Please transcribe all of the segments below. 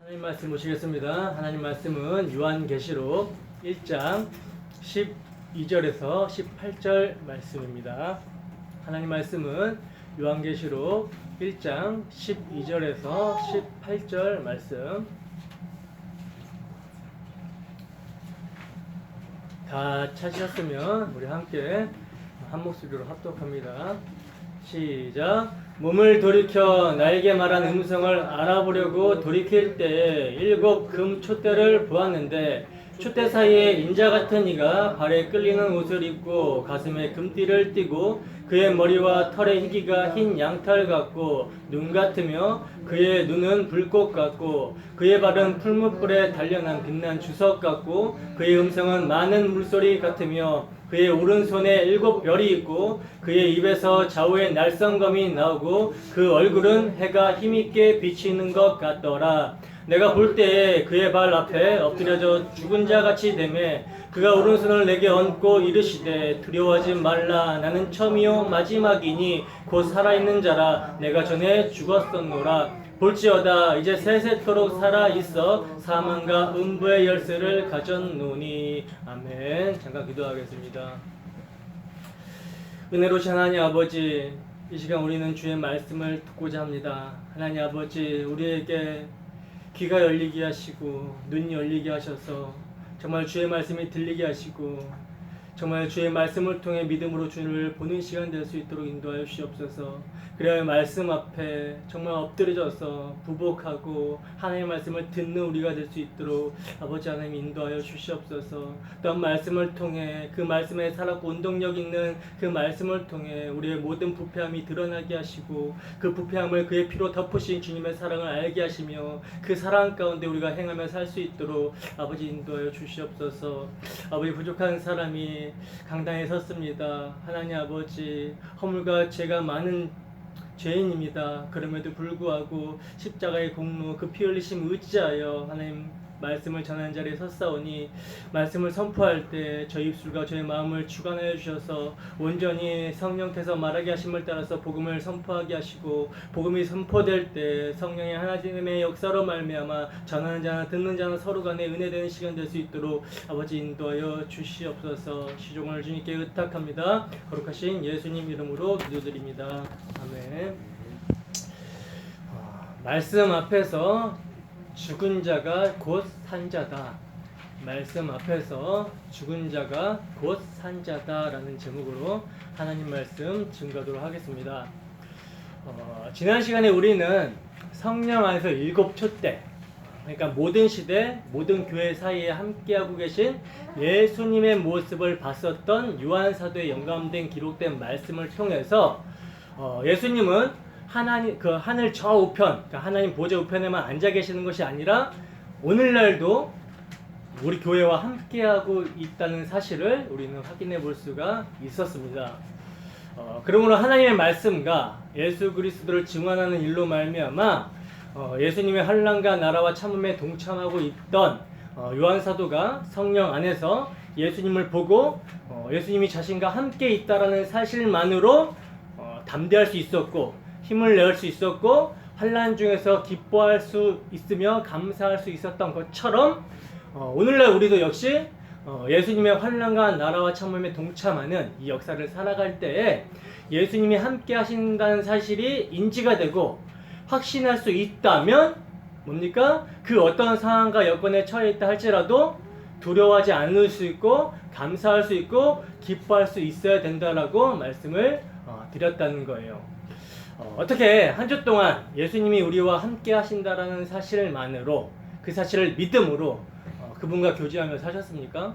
하나님 말씀 보시겠습니다. 하나님 말씀은 요한계시록 1장 12절에서 18절 말씀입니다. 하나님 말씀은 요한계시록 1장 12절에서 18절 말씀. 다 찾으셨으면 우리 함께 한 목소리로 합독합니다. 시작. 몸을 돌이켜 나에게 말한 음성을 알아보려고 돌이킬 때에 7 금 촛대를 보았는데 촛대 사이에 인자 같은 이가 발에 끌리는 옷을 입고 가슴에 금띠를 띠고 그의 머리와 털의 희기가 흰 양털 같고 눈 같으며 그의 눈은 불꽃 같고 그의 발은 풀무불에 단련한 빛난 주석 같고 그의 음성은 많은 물소리 같으며 그의 오른손에 7 별이 있고 그의 입에서 좌우에 날성검이 나오고 그 얼굴은 해가 힘있게 비치는 것 같더라. 내가 볼 때에 그의 발 앞에 엎드려져 죽은 자 같이 되매 그가 오른손을 내게 얹고 이르시되 두려워하지 말라. 나는 처음이요 마지막이니 곧 살아있는 자라. 내가 전에 죽었었노라. 볼지어다 이제 세세토록 살아있어 사망과 음부의 열쇠를 가졌노니. 아멘. 잠깐 기도하겠습니다. 은혜로우신 하나님 아버지, 이 시간 우리는 주의 말씀을 듣고자 합니다. 하나님 아버지, 우리에게 귀가 열리게 하시고 눈이 열리게 하셔서 정말 주의 말씀이 들리게 하시고 정말 주의 말씀을 통해 믿음으로 주를 보는 시간 될 수 있도록 인도하여 주시옵소서. 그래야 말씀 앞에 정말 엎드려져서 부복하고 하나님의 말씀을 듣는 우리가 될 수 있도록 아버지 하나님 인도하여 주시옵소서. 또한 말씀을 통해 그 말씀에 살았고 운동력 있는 그 말씀을 통해 우리의 모든 부패함이 드러나게 하시고 그 부패함을 그의 피로 덮으신 주님의 사랑을 알게 하시며 그 사랑 가운데 우리가 행하며 살 수 있도록 아버지 인도하여 주시옵소서. 아버지, 부족한 사람이 강당에 섰습니다. 하나님 아버지, 허물과 죄가 많은 죄인입니다. 그럼에도 불구하고 십자가의 공로 그 피 흘리심 의지하여 하나님 말씀을 전하는 자리에 섰사오니 말씀을 선포할 때 저희 입술과 저희 마음을 주관하여 주셔서 온전히 성령께서 말하게 하심을 따라서 복음을 선포하게 하시고 복음이 선포될 때 성령의 하나님의 역사로 말미암아 전하는 자나 듣는 자나 서로 간에 은혜되는 시간 될 수 있도록 아버지 인도하여 주시옵소서. 시종을 주님께 의탁합니다. 거룩하신 예수님 이름으로 기도드립니다. 아멘. 말씀 앞에서 죽은 자가 곧 산 자다. 말씀 앞에서 죽은 자가 곧 산 자다 라는 제목으로 하나님 말씀 증거하도록 하겠습니다. 지난 시간에 우리는 성령 안에서 7 촛대, 그러니까 모든 시대 모든 교회 사이에 함께하고 계신 예수님의 모습을 봤었던 요한사도에 영감된 기록된 말씀을 통해서 예수님은 하나님 그 하늘 좌우편, 그러니까 하나님 보좌 우편에만 앉아 계시는 것이 아니라 오늘날도 우리 교회와 함께하고 있다는 사실을 우리는 확인해 볼 수가 있었습니다. 그러므로 하나님의 말씀과 예수 그리스도를 증언하는 일로 말미암아 예수님의 환난과 나라와 참음에 동참하고 있던 요한 사도가 성령 안에서 예수님을 보고 예수님이 자신과 함께 있다라는 사실만으로 담대할 수 있었고 힘을 낼 수 있었고 환난 중에서 기뻐할 수 있으며 감사할 수 있었던 것처럼 오늘날 우리도 역시 예수님의 환난과 나라와 참음에 동참하는 이 역사를 살아갈 때에 예수님이 함께 하신다는 사실이 인지가 되고 확신할 수 있다면 뭡니까? 그 어떤 상황과 여건에 처해 있다 할지라도 두려워하지 않을 수 있고 감사할 수 있고 기뻐할 수 있어야 된다라고 말씀을 드렸다는 거예요. 어떻게 한 주 동안 예수님이 우리와 함께 하신다라는 사실만으로 그 사실을 믿음으로 그분과 교제하며 사셨습니까?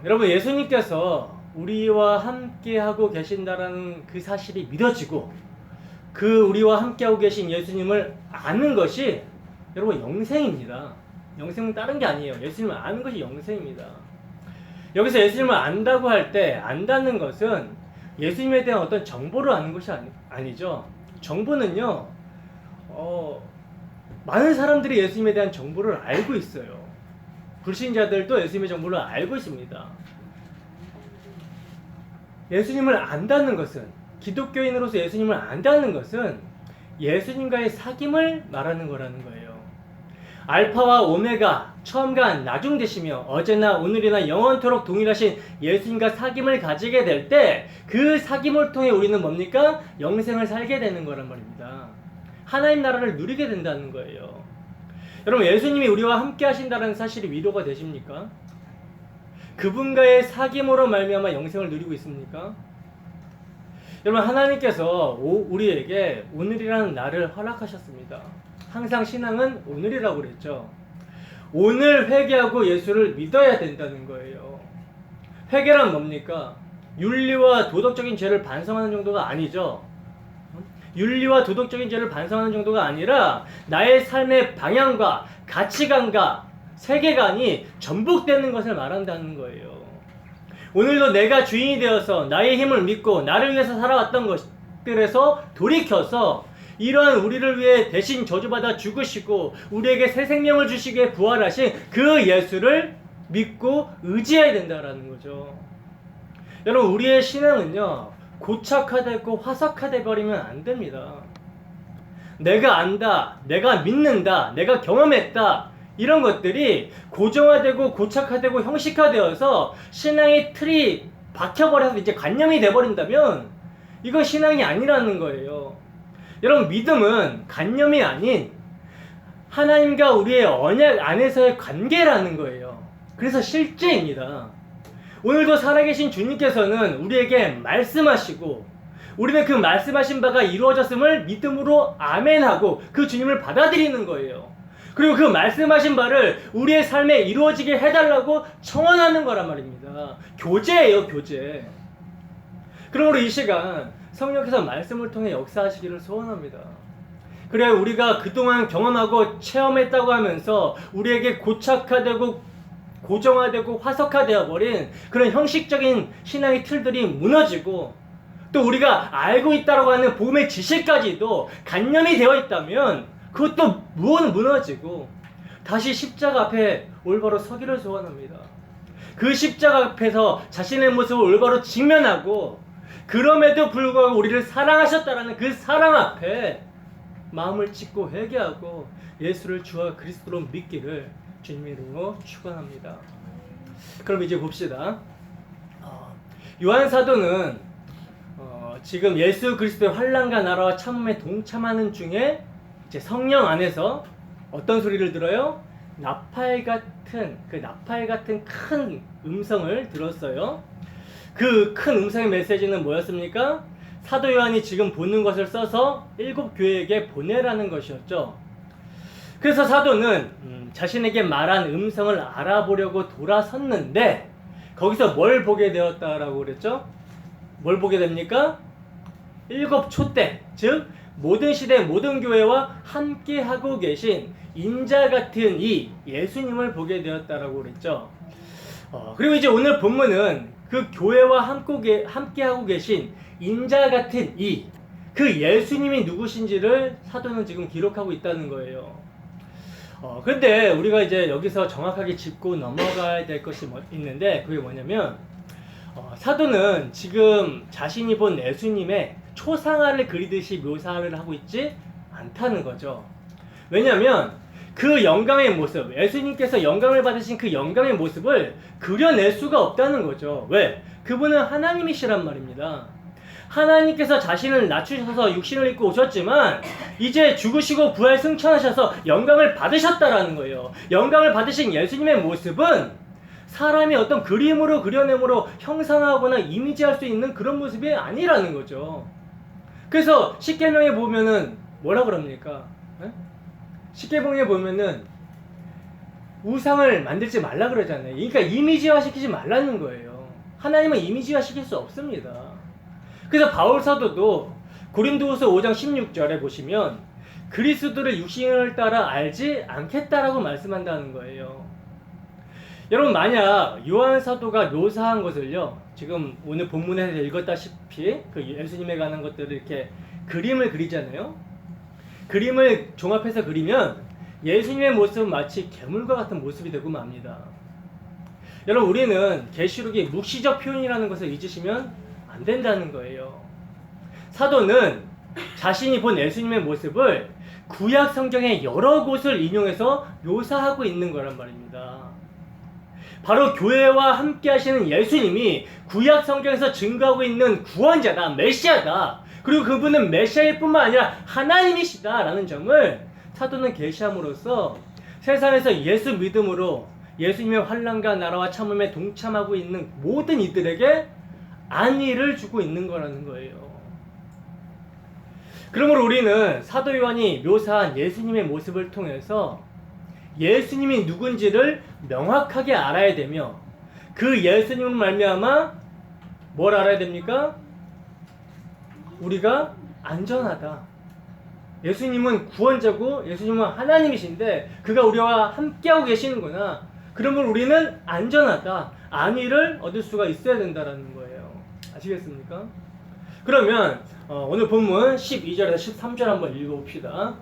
여러분, 예수님께서 우리와 함께 하고 계신다라는 그 사실이 믿어지고 그 우리와 함께 하고 계신 예수님을 아는 것이 여러분 영생입니다. 영생은 다른 게 아니에요. 예수님을 아는 것이 영생입니다. 여기서 예수님을 안다고 할 때 안다는 것은 예수님에 대한 어떤 정보를 아는 것이 아니죠. 정보는요, 많은 사람들이 예수님에 대한 정보를 알고 있어요. 불신자들도 예수님의 정보를 알고 있습니다. 예수님을 안다는 것은, 기독교인으로서 예수님을 안다는 것은 예수님과의 사귐을 말하는 거라는 거예요. 알파와 오메가, 처음과 나중 되시며 어제나 오늘이나 영원토록 동일하신 예수님과 사귐을 가지게 될 때 그 사귐을 통해 우리는 뭡니까? 영생을 살게 되는 거란 말입니다. 하나님 나라를 누리게 된다는 거예요. 여러분, 예수님이 우리와 함께 하신다는 사실이 위로가 되십니까? 그분과의 사귐으로 말미암아 영생을 누리고 있습니까? 여러분, 하나님께서 우리에게 오늘이라는 날을 허락하셨습니다. 항상 신앙은 오늘이라고 그랬죠. 오늘 회개하고 예수를 믿어야 된다는 거예요. 회개란 뭡니까? 윤리와 도덕적인 죄를 반성하는 정도가 아니죠. 윤리와 도덕적인 죄를 반성하는 정도가 아니라 나의 삶의 방향과 가치관과 세계관이 전복되는 것을 말한다는 거예요. 오늘도 내가 주인이 되어서 나의 힘을 믿고 나를 위해서 살아왔던 것들에서 돌이켜서 이러한 우리를 위해 대신 저주받아 죽으시고 우리에게 새 생명을 주시기에 부활하신 그 예수를 믿고 의지해야 된다는 거죠. 여러분, 우리의 신앙은요, 고착화되고 화석화돼 버리면 안 됩니다. 내가 안다, 내가 믿는다, 내가 경험했다, 이런 것들이 고정화되고 고착화되고 형식화되어서 신앙의 틀이 박혀버려서 이제 관념이 돼버린다면 이건 신앙이 아니라는 거예요. 여러분, 믿음은 관념이 아닌 하나님과 우리의 언약 안에서의 관계라는 거예요. 그래서 실제입니다. 오늘도 살아계신 주님께서는 우리에게 말씀하시고 우리는 그 말씀하신 바가 이루어졌음을 믿음으로 아멘하고 그 주님을 받아들이는 거예요. 그리고 그 말씀하신 바를 우리의 삶에 이루어지게 해달라고 청원하는 거란 말입니다. 교제예요, 교제. 그러므로 이 시간 성령께서 말씀을 통해 역사하시기를 소원합니다. 그래야 우리가 그동안 경험하고 체험했다고 하면서 우리에게 고착화되고 고정화되고 화석화되어 버린 그런 형식적인 신앙의 틀들이 무너지고 또 우리가 알고 있다고 하는 복음의 지식까지도 관념이 되어 있다면 그것도 무너지고 다시 십자가 앞에 올바로 서기를 소원합니다. 그 십자가 앞에서 자신의 모습을 올바로 직면하고 그럼에도 불구하고 우리를 사랑하셨다라는 그 사랑 앞에 마음을 찢고 회개하고 예수를 주와 그리스도로 믿기를 주님의 이름으로 축원합니다. 그럼 이제 봅시다. 요한 사도는 지금 예수 그리스도의 환난과 나라와 참음에 동참하는 중에 이제 성령 안에서 어떤 소리를 들어요? 나팔 같은 큰 음성을 들었어요. 그 큰 음성의 메시지는 뭐였습니까? 사도 요한이 지금 보는 것을 써서 7 교회에게 보내라는 것이었죠. 그래서 사도는 자신에게 말한 음성을 알아보려고 돌아섰는데 거기서 뭘 보게 되었다라고 그랬죠? 뭘 보게 됩니까? 7 촛대, 즉 모든 시대 모든 교회와 함께하고 계신 인자 같은 이 예수님을 보게 되었다라고 그랬죠. 그리고 이제 오늘 본문은 그 교회와 함께하고 계신 인자 같은 그 예수님이 누구신지를 사도는 지금 기록하고 있다는 거예요. 그런데 우리가 이제 여기서 정확하게 짚고 넘어가야 될 것이 있는데 그게 뭐냐면 사도는 지금 자신이 본 예수님의 초상화를 그리듯이 묘사를 하고 있지 않다는 거죠. 왜냐하면 그 영광의 모습, 예수님께서 영광을 받으신 그 영광의 모습을 그려낼 수가 없다는 거죠. 왜? 그분은 하나님이시란 말입니다. 하나님께서 자신을 낮추셔서 육신을 입고 오셨지만 이제 죽으시고 부활 승천하셔서 영광을 받으셨다라는 거예요. 영광을 받으신 예수님의 모습은 사람이 어떤 그림으로 그려내므로 형상화하거나 이미지할 수 있는 그런 모습이 아니라는 거죠. 그래서 십계명에 보면은 뭐라 그럽니까? 십계명에 보면은 우상을 만들지 말라 그러잖아요. 그러니까 이미지화 시키지 말라는 거예요. 하나님은 이미지화 시킬 수 없습니다. 그래서 바울 사도도 고린도후서 5장 16절에 보시면 그리스도를 육신을 따라 알지 않겠다라고 말씀한다는 거예요. 여러분, 만약 요한 사도가 묘사한 것을요, 지금 오늘 본문에서 읽었다시피 그 예수님에 관한 것들을 이렇게 그림을 그리잖아요. 그림을 종합해서 그리면 예수님의 모습은 마치 괴물과 같은 모습이 되고 맙니다. 여러분, 우리는 계시록이 묵시적 표현이라는 것을 잊으시면 안 된다는 거예요. 사도는 자신이 본 예수님의 모습을 구약 성경의 여러 곳을 인용해서 묘사하고 있는 거란 말입니다. 바로 교회와 함께 하시는 예수님이 구약 성경에서 증거하고 있는 구원자다, 메시아다. 그리고 그분은 메시아일 뿐만 아니라 하나님이시다라는 점을 사도는 계시함으로써 세상에서 예수 믿음으로 예수님의 환난과 나라와 참음에 동참하고 있는 모든 이들에게 안위를 주고 있는 거라는 거예요. 그러므로 우리는 사도 요한이 묘사한 예수님의 모습을 통해서 예수님이 누군지를 명확하게 알아야 되며, 그 예수님을 말미암아 뭘 알아야 됩니까? 우리가 안전하다. 예수님은 구원자고 예수님은 하나님이신데 그가 우리와 함께하고 계시는구나. 그러면 우리는 안전하다. 안위를 얻을 수가 있어야 된다는 거예요. 아시겠습니까? 그러면 오늘 본문 12절에서 13절 한번 읽어봅시다.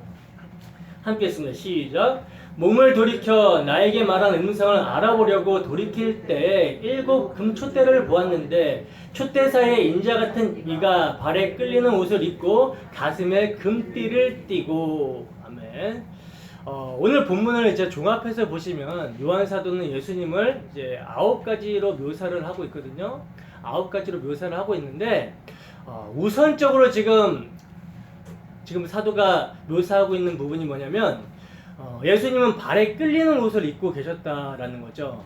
함께 했습니다. 시작. 몸을 돌이켜 나에게 말한 음성을 알아보려고 돌이킬 때 7 금촛대를 보았는데 촛대사에 인자 같은 이가 발에 끌리는 옷을 입고 가슴에 금띠를 띠고. 아멘. 오늘 본문을 이제 종합해서 보시면 요한 사도는 예수님을 이제 9가지로 묘사를 하고 있거든요. 9가지로 묘사를 하고 있는데 우선적으로 지금 사도가 묘사하고 있는 부분이 뭐냐면 예수님은 발에 끌리는 옷을 입고 계셨다라는 거죠.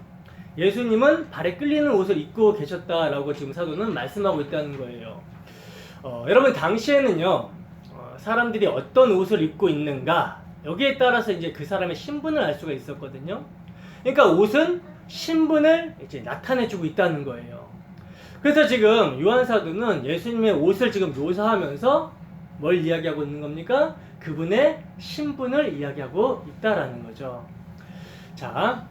예수님은 발에 끌리는 옷을 입고 계셨다라고 지금 사도는 말씀하고 있다는 거예요. 여러분 당시에는요 사람들이 어떤 옷을 입고 있는가 여기에 따라서 이제 그 사람의 신분을 알 수가 있었거든요. 그러니까 옷은 신분을 이제 나타내주고 있다는 거예요. 그래서 지금 요한 사도는 예수님의 옷을 지금 묘사하면서 뭘 이야기하고 있는 겁니까? 그분의 신분을 이야기하고 있다라는 거죠. 자,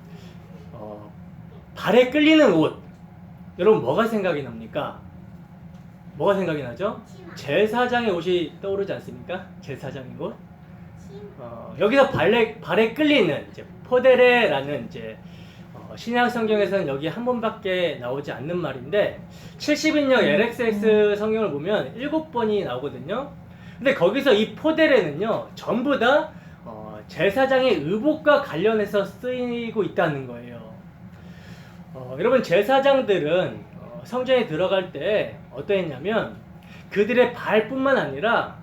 발에 끌리는 옷. 여러분 뭐가 생각이 납니까? 뭐가 생각이 나죠? 제사장의 옷이 떠오르지 않습니까? 제사장의 옷. 여기서 발에 끌리는 이제 포데레라는 이제 신약 성경에서는 여기 한 번밖에 나오지 않는 말인데 70인역 LXX 성경을 보면 7번이 나오거든요. 근데 거기서 이 포데레는요 전부 다 제사장의 의복과 관련해서 쓰이고 있다는 거예요. 여러분 제사장들은 성전에 들어갈 때 어떠했냐면 그들의 발뿐만 아니라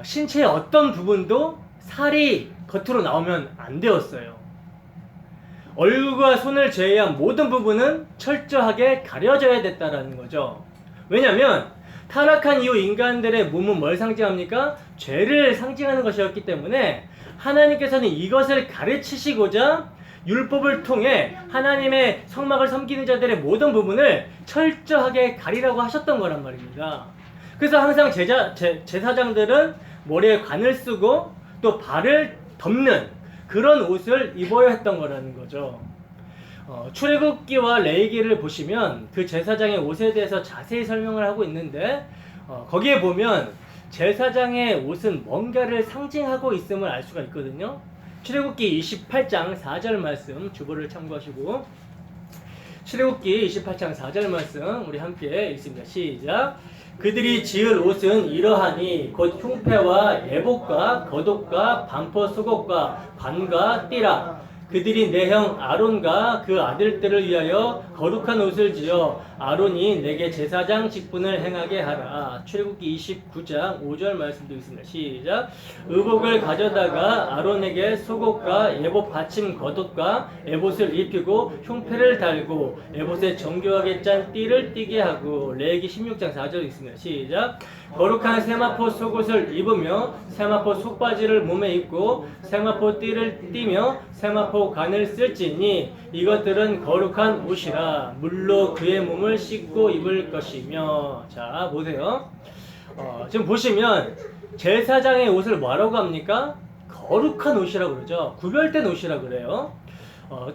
신체의 어떤 부분도 살이 겉으로 나오면 안 되었어요. 얼굴과 손을 제외한 모든 부분은 철저하게 가려져야 됐다라는 거죠. 왜냐하면 타락한 이후 인간들의 몸은 뭘 상징합니까? 죄를 상징하는 것이었기 때문에 하나님께서는 이것을 가르치시고자 율법을 통해 하나님의 성막을 섬기는 자들의 모든 부분을 철저하게 가리라고 하셨던 거란 말입니다. 그래서 항상 제사장들은 머리에 관을 쓰고 또 발을 덮는 그런 옷을 입어야 했던 거라는 거죠. 출애굽기와 레위기를 보시면 그 제사장의 옷에 대해서 자세히 설명을 하고 있는데 거기에 보면 제사장의 옷은 뭔가를 상징하고 있음을 알 수가 있거든요. 출애굽기 28장 4절 말씀 주보를 참고하시고 출애굽기 28장 4절 말씀 우리 함께 읽습니다. 시작. 그들이 지을 옷은 이러하니 곧 흉패와 예복과 겉옷과 반포 속옷과 관과 띠라. 그들이 내 형 아론과 그 아들들을 위하여 거룩한 옷을 지어 아론이 내게 제사장 직분을 행하게 하라. 출애굽기 29장 5절 말씀도 있습니다. 시작. 의복을 가져다가 아론에게 속옷과 예복 받침 겉옷과 에봇을 입히고 흉패를 달고 에봇에 정교하게 짠 띠를 띠게 하고. 레위기 16장 4절 있습니다. 시작. 거룩한 세마포 속옷을 입으며 세마포 속바지를 몸에 입고 세마포 띠를 띠며 세마포 관을 쓸지니 이것들은 거룩한 옷이라. 물로 그의 몸을 씻고 입을 것이며. 자 보세요. 지금 보시면 제사장의 옷을 뭐라고 합니까? 거룩한 옷이라고 그러죠. 구별된 옷이라고 그래요.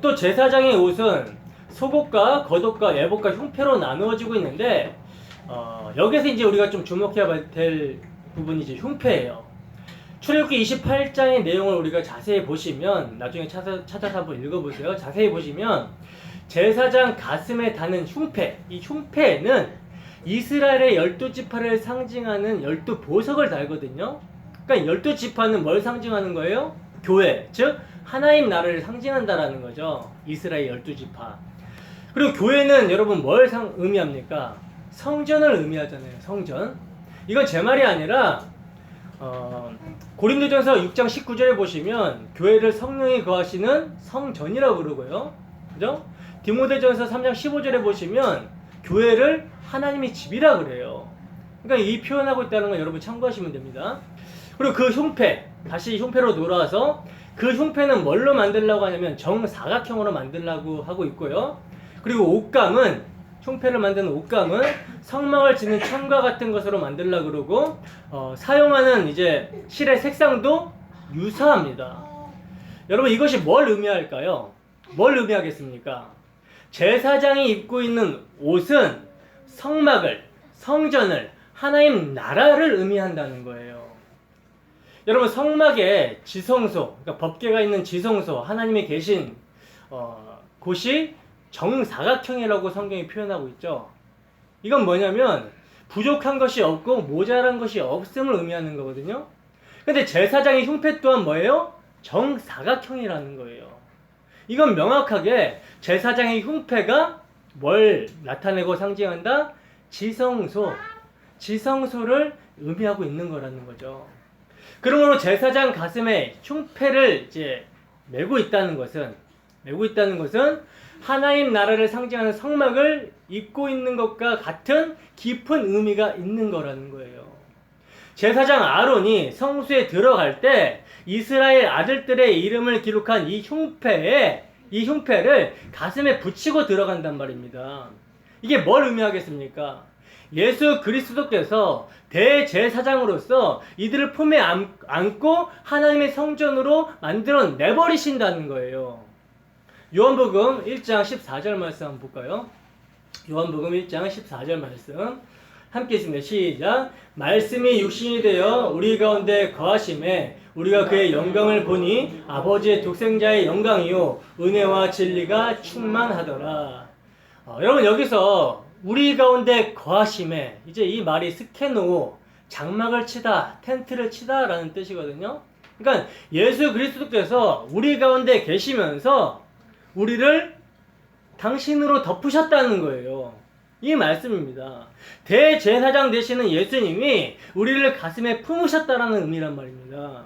또 제사장의 옷은 속옷과 겉옷과 예복과 흉패로 나누어지고 있는데 여기서 이제 우리가 좀 주목해야 될 부분이 이제 흉패예요. 출애굽기 28장의 내용을 우리가 자세히 보시면 나중에 찾아서 한번 읽어보세요. 자세히 보시면 제사장 가슴에 다는 흉패, 이 흉패는 이스라엘의 12지파를 상징하는 12보석을 달거든요. 그러니까 12지파는 뭘 상징하는 거예요? 교회, 즉 하나님 나라를 상징한다라는 거죠. 이스라엘 12지파. 그리고 교회는 여러분 뭘 의미합니까? 성전을 의미하잖아요. 성전. 이건 제 말이 아니라 고린도전서 6장 19절에 보시면 교회를 성령이 거하시는 성전이라고 그러고요. 그죠? 디모데전서 3장 15절에 보시면 교회를 하나님의 집이라 그래요. 그러니까 이 표현하고 있다는 거 여러분 참고하시면 됩니다. 그리고 그 흉패, 다시 흉패로 돌아와서 그 흉패는 뭘로 만들려고 하냐면 정사각형으로 만들려고 하고 있고요. 그리고 옷감은, 흉패를 만드는 옷감은 성막을 짓는 천과 같은 것으로 만들려고 그러고 사용하는 이제 실의 색상도 유사합니다. 여러분 이것이 뭘 의미할까요? 뭘 의미하겠습니까? 제사장이 입고 있는 옷은 성막을, 성전을, 하나님 나라를 의미한다는 거예요. 여러분 성막에 지성소, 그러니까 법궤가 있는 지성소, 하나님이 계신 곳이 정사각형이라고 성경이 표현하고 있죠. 이건 뭐냐면 부족한 것이 없고 모자란 것이 없음을 의미하는 거거든요. 근데 제사장의 흉패 또한 뭐예요? 정사각형이라는 거예요. 이건 명확하게 제사장의 흉패가 뭘 나타내고 상징한다? 지성소, 지성소를 의미하고 있는 거라는 거죠. 그러므로 제사장 가슴에 흉패를 이제 메고 있다는 것은 하나님 나라를 상징하는 성막을 입고 있는 것과 같은 깊은 의미가 있는 거라는 거예요. 제사장 아론이 성소에 들어갈 때 이스라엘 아들들의 이름을 기록한 이 흉패를 가슴에 붙이고 들어간단 말입니다. 이게 뭘 의미하겠습니까? 예수 그리스도께서 대제사장으로서 이들을 품에 안고 하나님의 성전으로 만들어 내버리신다는 거예요. 요한복음 1장 14절 말씀 한번 볼까요? 요한복음 1장 14절 말씀 함께 있습니다. 시작. 말씀이 육신이 되어 우리 가운데 거하심에 우리가 그의 영광을 보니 아버지의 독생자의 영광이요 은혜와 진리가 충만하더라. 여러분 여기서 우리 가운데 거하심에, 이제 이 말이 스케노, 장막을 치다, 텐트를 치다 라는 뜻이거든요. 그러니까 예수 그리스도께서 우리 가운데 계시면서 우리를 당신으로 덮으셨다는 거예요. 이 말씀입니다. 대제사장 되시는 예수님이 우리를 가슴에 품으셨다라는 의미란 말입니다.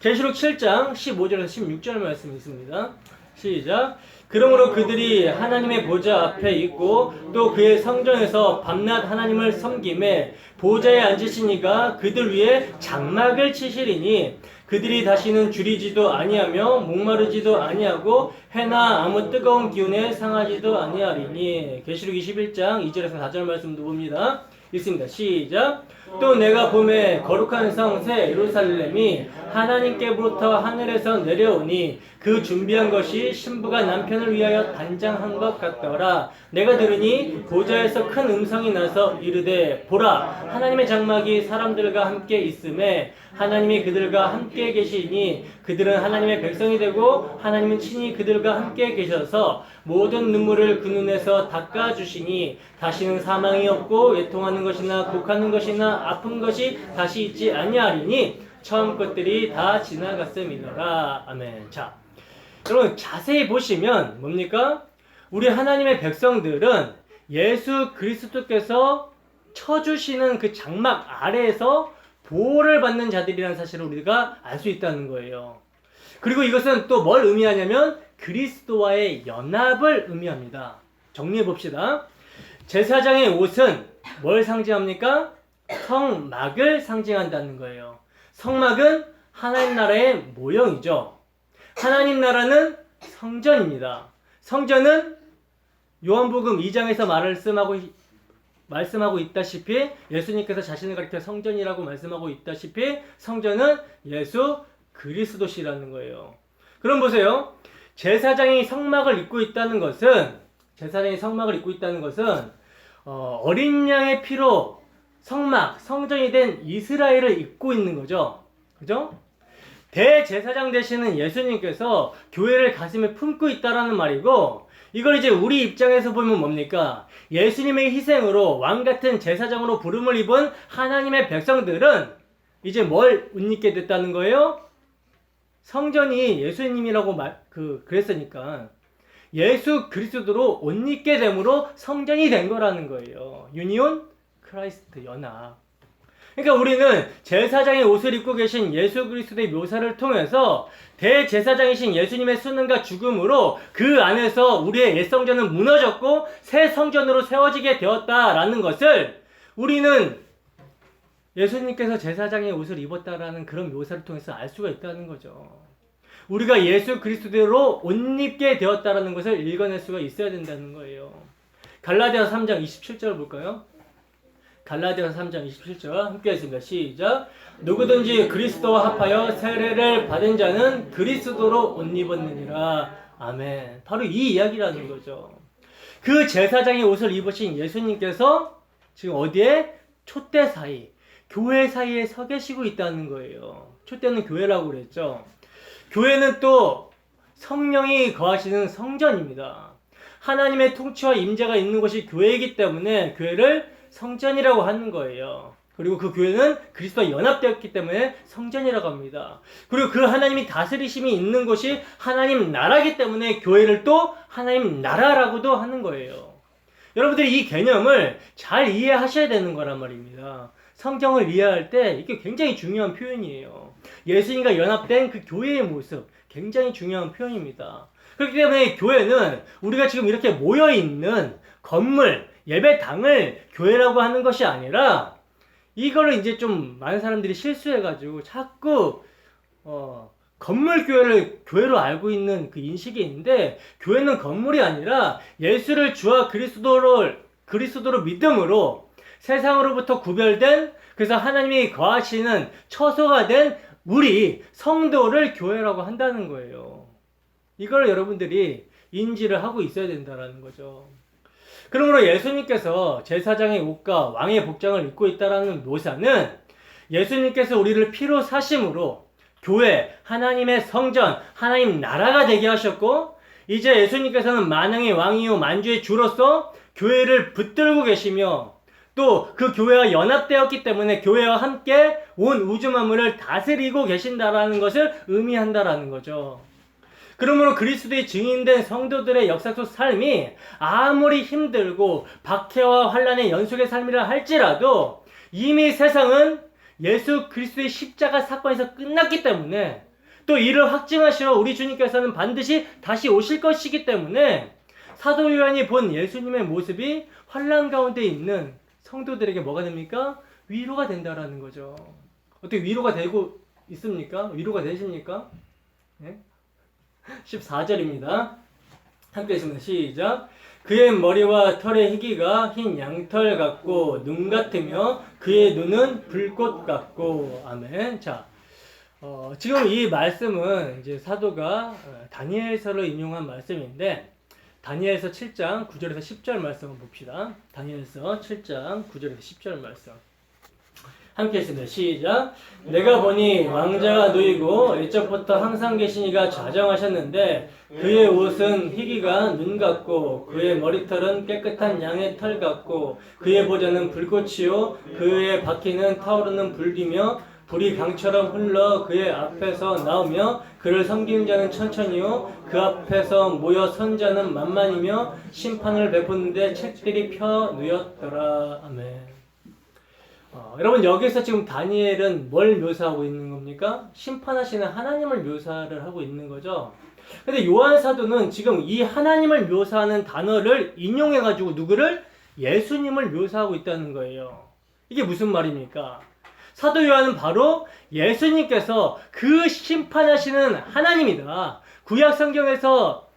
계시록 7장 15절에서 16절 말씀이 있습니다. 시작. 그러므로 그들이 하나님의 보좌 앞에 있고 또 그의 성전에서 밤낮 하나님을 섬김에 보좌에 앉으신 이가 그들 위에 장막을 치시리니 그들이 다시는 줄이지도 아니하며 목마르지도 아니하고 해나 아무 뜨거운 기운에 상하지도 아니하리니. 계시록 21장 2절에서 4절 말씀도 봅니다. 읽습니다. 시작. 또 내가 봄에 거룩한 성 새 예루살렘이 하나님께로부터 하늘에서 내려오니 그 준비한 것이 신부가 남편을 위하여 단장한 것 같더라. 내가 들으니 보좌에서 큰 음성이 나서 이르되 보라 하나님의 장막이 사람들과 함께 있음에 하나님이 그들과 함께 계시니 그들은 하나님의 백성이 되고 하나님은 친히 그들과 함께 계셔서 모든 눈물을 그 눈에서 닦아주시니 다시는 사망이 없고 외통하는 것이나 곡하는 것이나 아픈 것이 다시 있지 아니하리니 처음 것들이 다 지나갔음이더라. 아멘. 자, 여러분 자세히 보시면 뭡니까? 우리 하나님의 백성들은 예수 그리스도께서 쳐주시는 그 장막 아래에서 보호를 받는 자들이라는 사실을 우리가 알 수 있다는 거예요. 그리고 이것은 또 뭘 의미하냐면 그리스도와의 연합을 의미합니다. 정리해 봅시다. 제사장의 옷은 뭘 상징합니까? 성막을 상징한다는 거예요. 성막은 하나님 나라의 모형이죠. 하나님 나라는 성전입니다. 성전은 요한복음 2장에서 말씀하고 있다시피 예수님께서 자신을 가리켜 성전이라고 말씀하고 있다시피 성전은 예수 그리스도시라는 거예요. 그럼 보세요. 제사장이 성막을 입고 있다는 것은 어린 양의 피로 성전이 된 이스라엘을 입고 있는 거죠. 그죠? 대제사장 되시는 예수님께서 교회를 가슴에 품고 있다라는 말이고, 이걸 이제 우리 입장에서 보면 뭡니까? 예수님의 희생으로 왕같은 제사장으로 부름을 입은 하나님의 백성들은 이제 뭘 옷 입게 됐다는 거예요? 성전이 예수님이라고 그랬으니까 예수 그리스도로 옷 입게 됨으로 성전이 된 거라는 거예요. 유니온 크라이스트 연합. 그러니까 우리는 제사장의 옷을 입고 계신 예수 그리스도의 묘사를 통해서 대제사장이신 예수님의 수능과 죽음으로 그 안에서 우리의 옛 성전은 무너졌고 새 성전으로 세워지게 되었다라는 것을 우리는 예수님께서 제사장의 옷을 입었다라는 그런 묘사를 통해서 알 수가 있다는 거죠. 우리가 예수 그리스도로 옷 입게 되었다라는 것을 읽어낼 수가 있어야 된다는 거예요. 갈라디아서 3장 27절 볼까요? 갈라디아서 3장 27절 함께 했습니다. 시작. 누구든지 그리스도와 합하여 세례를 받은 자는 그리스도로 옷 입었느니라. 아멘. 바로 이 이야기라는 거죠. 그 제사장의 옷을 입으신 예수님께서 지금 어디에? 촛대 사이, 교회 사이에 서 계시고 있다는 거예요. 촛대는 교회라고 그랬죠. 교회는 또 성령이 거하시는 성전입니다. 하나님의 통치와 임재가 있는 곳이 교회이기 때문에 교회를 성전이라고 하는 거예요. 그리고 그 교회는 그리스도와 연합되었기 때문에 성전이라고 합니다. 그리고 그 하나님이 다스리심이 있는 곳이 하나님 나라이기 때문에 교회를 또 하나님 나라라고도 하는 거예요. 여러분들이 이 개념을 잘 이해하셔야 되는 거란 말입니다. 성경을 이해할 때 이게 굉장히 중요한 표현이에요. 예수님과 연합된 그 교회의 모습, 굉장히 중요한 표현입니다. 그렇기 때문에 교회는 우리가 지금 이렇게 모여있는 건물, 예배당을 교회라고 하는 것이 아니라 이거를 이제 좀 많은 사람들이 실수해가지고 자꾸 건물 교회를 교회로 알고 있는 그 인식이 있는데 교회는 건물이 아니라 예수를 주와 그리스도로 믿음으로 세상으로부터 구별된 그래서 하나님이 거하시는 처소가 된 우리 성도를 교회라고 한다는 거예요. 이걸 여러분들이 인지를 하고 있어야 된다는 거죠. 그러므로 예수님께서 제사장의 옷과 왕의 복장을 입고 있다는 묘사는 예수님께서 우리를 피로 사심으로 교회, 하나님의 성전, 하나님 나라가 되게 하셨고 이제 예수님께서는 만왕의 왕이요 만주의 주로서 교회를 붙들고 계시며 또 그 교회와 연합되었기 때문에 교회와 함께 온 우주 만물을 다스리고 계신다라는 것을 의미한다라는 거죠. 그러므로 그리스도의 증인된 성도들의 역사 속 삶이 아무리 힘들고 박해와 환난의 연속의 삶이라 할지라도 이미 세상은 예수 그리스도의 십자가 사건에서 끝났기 때문에 또 이를 확증하시러 우리 주님께서는 반드시 다시 오실 것이기 때문에 사도 요한이 본 예수님의 모습이 환난 가운데 있는 성도들에게 뭐가 됩니까? 위로가 된다라는 거죠. 어떻게 위로가 되고 있습니까? 위로가 되십니까? 네? 14절입니다. 함께 했습니다. 시작. 그의 머리와 털의 희기가 흰 양털 같고 눈 같으며 그의 눈은 불꽃 같고. 아멘. 자, 지금 이 말씀은 이제 사도가 다니엘서를 인용한 말씀인데 다니엘서 7장 9절에서 10절 말씀을 봅시다. 다니엘서 7장 9절에서 10절 말씀. 함께 했습니다. 시작. 내가 보니 왕자가 누이고 옛적부터 항상 계신 이가 좌정하셨는데 그의 옷은 희기가 눈 같고 그의 머리털은 깨끗한 양의 털 같고 그의 보좌는 불꽃이요 그의 바퀴는 타오르는 불이며 불이 강처럼 흘러 그의 앞에서 나오며 그를 섬기는 자는 천천히요 그 앞에서 모여 선 자는 만만이며 심판을 베푸는데 책들이 펴 누였더라. 아멘. 여러분 여기서 지금 다니엘은 뭘 묘사하고 있는 겁니까? 심판하시는 하나님을 묘사를 하고 있는 거죠. 근데 요한 사도는 지금 이 하나님을 묘사하는 단어를 인용해가지고 누구를? 예수님을 묘사하고 있다는 거예요. 이게 무슨 말입니까? 사도 요한은 바로 예수님께서 그 심판하시는 하나님이다. 구약 성경에서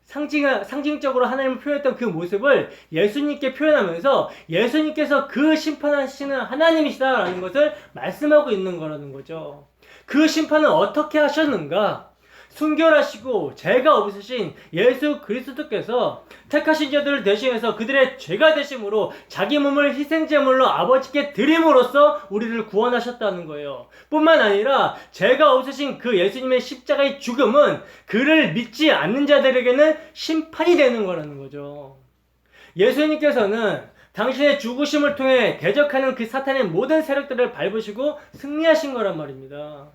상징적으로 하나님을 표현했던 그 모습을 예수님께 표현하면서 예수님께서 그 심판하시는 하나님이시다라는 것을 말씀하고 있는 거라는 거죠. 그 심판은 어떻게 하셨는가? 순결하시고 죄가 없으신 예수 그리스도께서 택하신 자들을 대신해서 그들의 죄가 되심으로 자기 몸을 희생제물로 아버지께 드림으로써 우리를 구원하셨다는 거예요. 뿐만 아니라 죄가 없으신 그 예수님의 십자가의 죽음은 그를 믿지 않는 자들에게는 심판이 되는 거라는 거죠. 예수님께서는 당신의 죽으심을 통해 대적하는 그 사탄의 모든 세력들을 밟으시고 승리하신 거란 말입니다.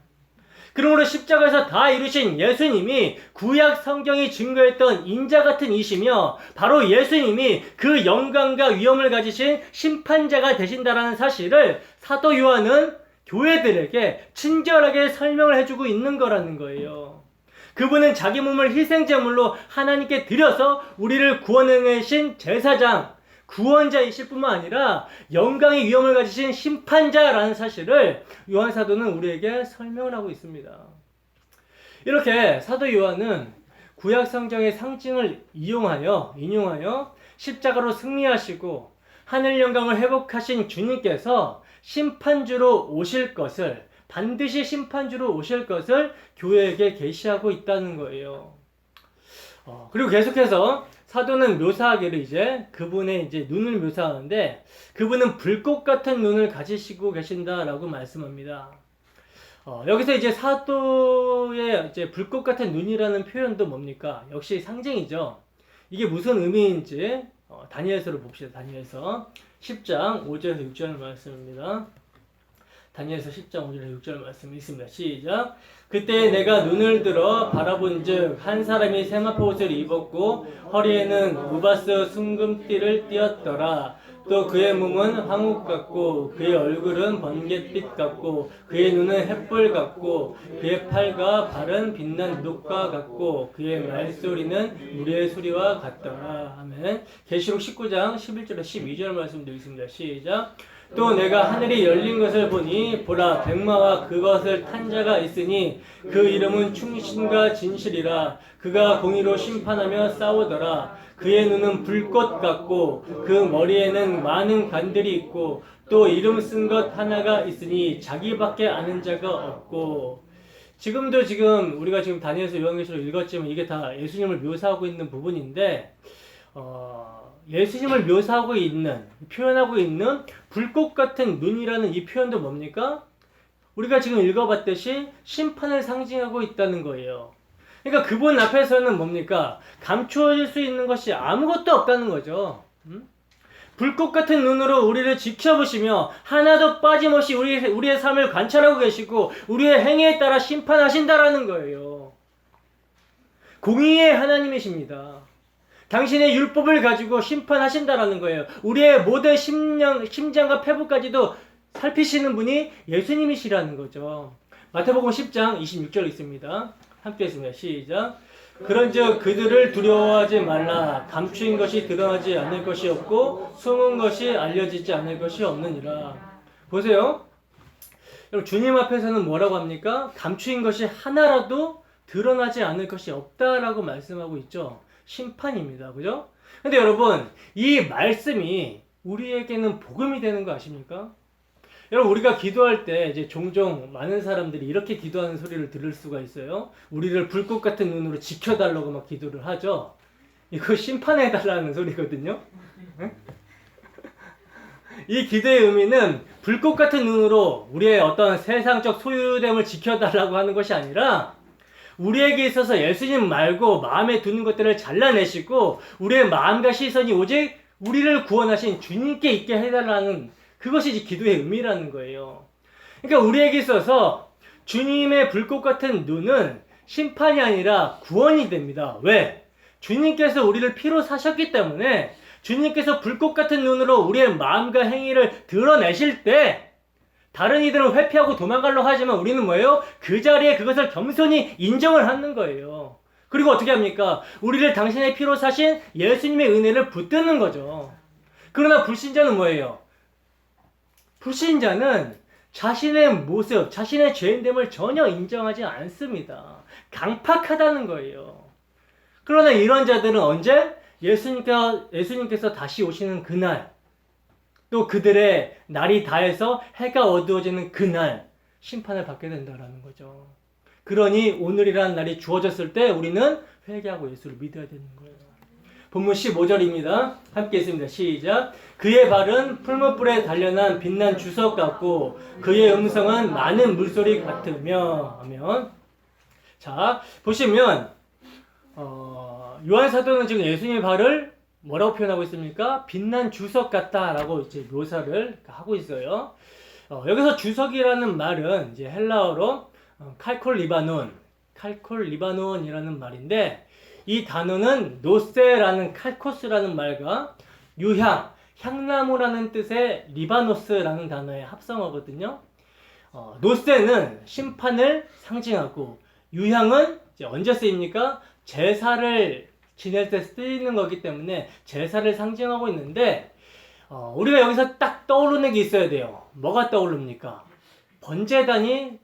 그러므로 십자가에서 다 이루신 예수님이 구약 성경이 증거했던 인자 같은 이시며 바로 예수님이 그 영광과 위엄을 가지신 심판자가 되신다라는 사실을 사도 요한은 교회들에게 친절하게 설명을 해주고 있는 거라는 거예요. 그분은 자기 몸을 희생제물로 하나님께 드려서 우리를 구원해내신 제사장, 구원자이실 뿐만 아니라 영광의 위엄을 가지신 심판자라는 사실을 요한 사도는 우리에게 설명을 하고 있습니다. 이렇게 사도 요한은 구약 성경의 상징을 인용하여 십자가로 승리하시고 하늘 영광을 회복하신 주님께서 반드시 심판주로 오실 것을 교회에게 계시하고 있다는 거예요. 그리고 계속해서 사도는 묘사하기를 그분의 눈을 묘사하는데 그분은 불꽃 같은 눈을 가지시고 계신다라고 말씀합니다. 여기서 사도의 불꽃 같은 눈이라는 표현도 뭡니까? 역시 상징이죠. 이게 무슨 의미인지 다니엘서를 봅시다. 다니엘서 10장 5절에서 6절 말씀입니다. 다니엘서 10장 5절에서 6절 말씀 있습니다. 시작. 그때 내가 눈을 들어 바라본즉 한 사람이 세마포 옷을 입었고 허리에는 우바스 순금띠를 띠었더라. 또 그의 몸은 황옥 같고 그의 얼굴은 번갯빛 같고 그의 눈은 햇불 같고 그의 팔과 발은 빛난 녹과 같고 그의 말소리는 물의 소리와 같더라. 아멘. 계시록 19장 11절에서 12절 말씀도 있습니다. 시작. 또 내가 하늘이 열린 것을 보니 보라 백마와 그것을 탄 자가 있으니 그 이름은 충신과 진실이라. 그가 공의로 심판하며 싸우더라. 그의 눈은 불꽃 같고 그 머리에는 많은 관들이 있고 또 이름 쓴 것 하나가 있으니 자기밖에 아는 자가 없고. 우리가 다니엘서 요한계시록 읽었지만 이게 다 예수님을 묘사하고 있는 부분인데 예수님을 표현하고 있는 불꽃 같은 눈이라는 이 표현도 뭡니까? 우리가 지금 읽어봤듯이 심판을 상징하고 있다는 거예요. 그러니까 그분 앞에서는 뭡니까? 감추어질 수 있는 것이 아무것도 없다는 거죠. 불꽃 같은 눈으로 우리를 지켜보시며 하나도 빠짐없이 우리의 삶을 관찰하고 계시고 우리의 행위에 따라 심판하신다라는 거예요. 공의의 하나님이십니다. 당신의 율법을 가지고 심판하신다라는 거예요. 우리의 모든 심장과 폐부까지도 살피시는 분이 예수님이시라는 거죠. 마태복음 10장 26절 있습니다. 함께 했습니다. 시작. 그런즉 그들을 두려워하지 말라. 감추인 것이 드러나지 않을 것이 없고 숨은 것이 알려지지 않을 것이 없느니라. 보세요. 여러분, 주님 앞에서는 뭐라고 합니까? 감추인 것이 하나라도 드러나지 않을 것이 없다라고 말씀하고 있죠. 심판입니다. 그죠? 근데 여러분, 이 말씀이 우리에게는 복음이 되는 거 아십니까? 여러분, 우리가 기도할 때 종종 많은 사람들이 이렇게 기도하는 소리를 들을 수가 있어요. 우리를 불꽃 같은 눈으로 지켜달라고 막 기도를 하죠. 이거 심판해달라는 소리거든요. 이 기도의 의미는 불꽃 같은 눈으로 우리의 어떤 세상적 소유됨을 지켜달라고 하는 것이 아니라 우리에게 있어서 예수님 말고 마음에 드는 것들을 잘라내시고 우리의 마음과 시선이 오직 우리를 구원하신 주님께 있게 해달라는 그것이 기도의 의미라는 거예요. 그러니까 우리에게 있어서 주님의 불꽃 같은 눈은 심판이 아니라 구원이 됩니다. 왜? 주님께서 우리를 피로 사셨기 때문에 주님께서 불꽃 같은 눈으로 우리의 마음과 행위를 드러내실 때 다른 이들은 회피하고 도망가려고 하지만 우리는 뭐예요? 그 자리에 그것을 겸손히 인정을 하는 거예요. 그리고 어떻게 합니까? 우리를 당신의 피로 사신 예수님의 은혜를 붙드는 거죠. 그러나 불신자는 뭐예요? 불신자는 자신의 모습, 자신의 죄인됨을 전혀 인정하지 않습니다. 강팍하다는 거예요. 그러나 이런 자들은 언제? 예수님께서 다시 오시는 그날, 또 그들의 날이 다해서 해가 어두워지는 그날 심판을 받게 된다는 거죠. 그러니 오늘이라는 날이 주어졌을 때 우리는 회개하고 예수를 믿어야 되는 거예요. 본문 15절입니다. 함께 있습니다. 시작. 그의 발은 풀무불에 단련한 빛난 주석 같고 그의 음성은 많은 물소리 같으며 하면, 자 보시면 요한 사도는 지금 예수님의 발을 뭐라고 표현하고 있습니까? 빛난 주석 같다라고 이제 묘사를 하고 있어요. 여기서 주석이라는 말은 이제 헬라어로 칼콜리바논이라는 말인데, 이 단어는 노세라는 칼코스라는 말과 유향, 향나무라는 뜻의 리바노스라는 단어의 합성어거든요. 노세는 심판을 상징하고, 유향은 이제 언제 쓰입니까? 제사를 지낼 때 쓰이는 거기 때문에 제사를 상징하고 있는데, 우리가 여기서 딱 떠오르는 게 있어야 돼요. 뭐가 떠오릅니까? 번제단이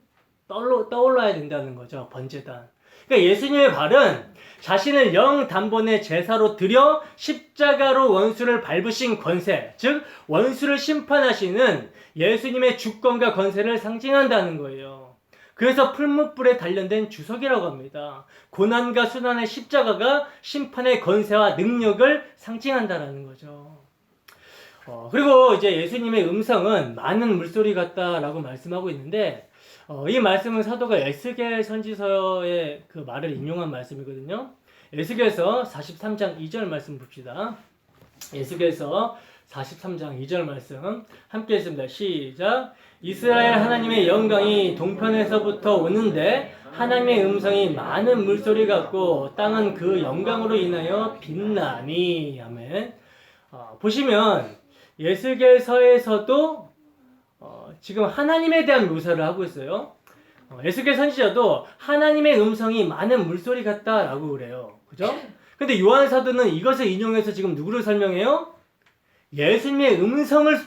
떠올라야 된다는 거죠. 번제단. 그러니까 예수님의 발은 자신을 영 단번에 제사로 드려 십자가로 원수를 밟으신 권세, 즉 원수를 심판하시는 예수님의 주권과 권세를 상징한다는 거예요. 그래서 풀무불에 단련된 주석이라고 합니다. 고난과 순환의 십자가가 심판의 권세와 능력을 상징한다는 거죠. 그리고 이제 예수님의 음성은 많은 물소리 같다라고 말씀하고 있는데, 이 말씀은 사도가 에스겔 선지서의 그 말을 인용한 말씀이거든요. 에스겔서 43장 2절 말씀 봅시다. 에스겔서 43장 2절 말씀 함께 읽습니다. 시작. 이스라엘 하나님의 영광이 동편에서부터 오는데 하나님의 음성이 많은 물소리 같고 땅은 그 영광으로 인하여 빛나니. 아멘. 보시면 에스겔서에서도 지금 하나님에 대한 묘사를 하고 있어요. 에스겔 선지자도 하나님의 음성이 많은 물소리 같다라고 그래요. 그죠? 근데 요한 사도는 이것을 인용해서 지금 누구를 설명해요? 예수님의 음성을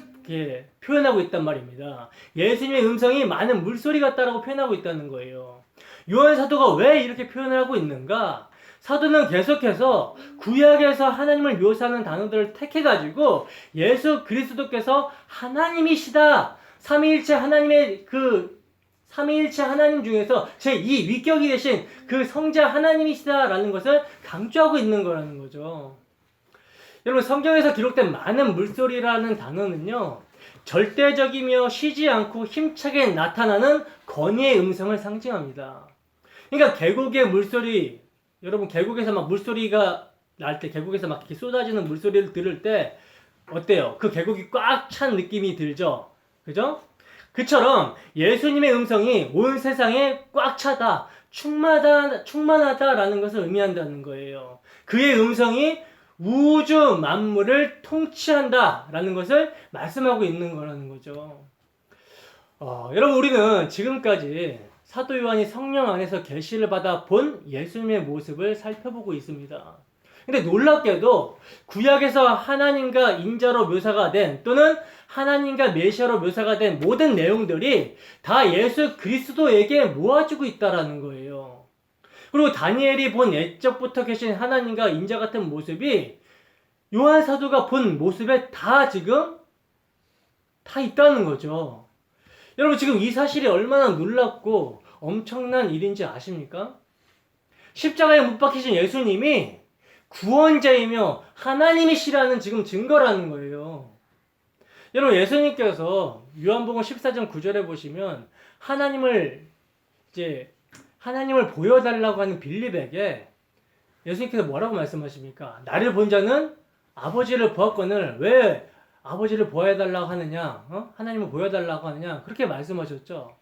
표현하고 있단 말입니다. 예수님의 음성이 많은 물소리 같다라고 표현하고 있다는 거예요. 요한 사도가 왜 이렇게 표현을 하고 있는가? 사도는 계속해서 구약에서 하나님을 묘사하는 단어들을 택해가지고 예수 그리스도께서 하나님이시다, 삼위일체 하나님의 삼위일체 하나님 중에서 제2 위격이 되신 그 성자 하나님이시다라는 것을 강조하고 있는 거라는 거죠. 여러분, 성경에서 기록된 많은 물소리라는 단어는요, 절대적이며 쉬지 않고 힘차게 나타나는 권위의 음성을 상징합니다. 그러니까 계곡의 물소리, 여러분 계곡에서 막 물소리가 날 때, 계곡에서 막 이렇게 쏟아지는 물소리를 들을 때 어때요? 그 계곡이 꽉 찬 느낌이 들죠? 그죠? 그처럼 예수님의 음성이 온 세상에 꽉 차다, 충만하다라는 것을 의미한다는 거예요. 그의 음성이 우주 만물을 통치한다라는 것을 말씀하고 있는 거라는 거죠. 여러분, 우리는 지금까지 사도 요한이 성령 안에서 계시를 받아 본 예수님의 모습을 살펴보고 있습니다. 근데 놀랍게도 구약에서 하나님과 인자로 묘사가 된, 또는 하나님과 메시아로 묘사가 된 모든 내용들이 다 예수 그리스도에게 모아지고 있다라는 거예요. 그리고 다니엘이 본 옛적부터 계신 하나님과 인자 같은 모습이 요한 사도가 본 모습에 지금 다 있다는 거죠. 여러분, 지금 이 사실이 얼마나 놀랍고 엄청난 일인지 아십니까? 십자가에 못 박히신 예수님이 구원자이며 하나님이시라는 지금 증거라는 거예요. 여러분, 예수님께서 요한복음 14장 9절에 보시면 하나님을 보여달라고 하는 빌립에게 예수님께서 뭐라고 말씀하십니까? 나를 본 자는 아버지를 보았거늘 왜 아버지를 보여달라고 하느냐? 하나님을 보여달라고 하느냐? 그렇게 말씀하셨죠.